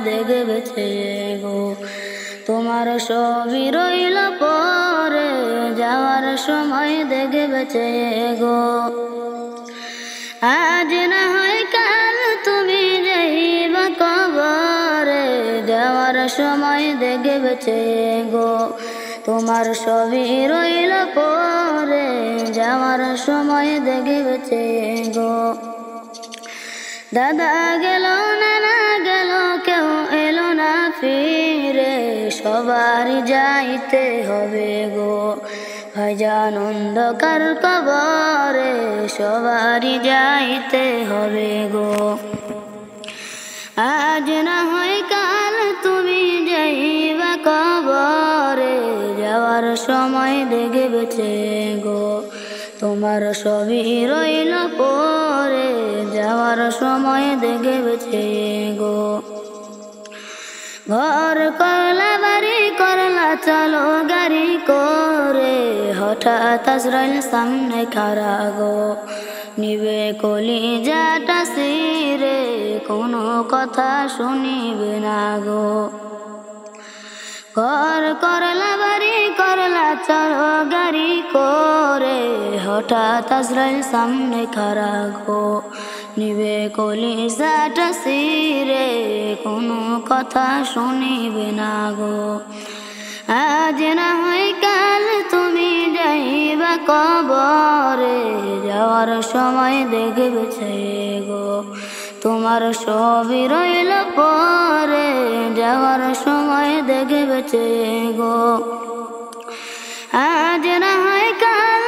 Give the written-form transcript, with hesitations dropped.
দেখবেছে গো। তোমার সবই রইল পরে, যাওয়ার সময় দেখবেছে গো। আজ না হয় কাল তুমি যাইবা কবরে, যাওয়ার সময় দেখবেছে গো। তোমার সবই রইল পরে, যাওয়ার সময় দেখবেছে গো। দাদা গেল নানা গেল, কেউ এলো না ফিরে, সবারই যাইতে হবে গো। ভাইজান অন্ধকার কবরে, সবারই যাইতে হবে গো। আজ না হয় কাল তুমি যাইবা কবরে, যাওয়ার সময় দেখবেছে গো। তোমার সবই রইল পরে, যাওয়ার সময় দেখবেছে গো। ঘর করলা বাড়ি করলা চলো গাড়ি করে, হঠাৎ আজরাইল সামনে খাড়া গো। নিবে কলিজাটা শিরে, কোনো কথা শুনিবে না গো। ঘর করলা বাড়ি করলা চলো গাড়ি করে, হঠাৎ আজরাইল সামনে খাড়া গো। নিবে কলিজাটা শিরে, কোনো কথা শুনিবে না গো। আজ না হয় কাল তুমি যাইবা কবরে, যাওয়ার সময় দেখবেছে গো। তোমার সবই রইল পরে, যাওয়ার সময় দেখবেছে গো। আজ না হয় কাল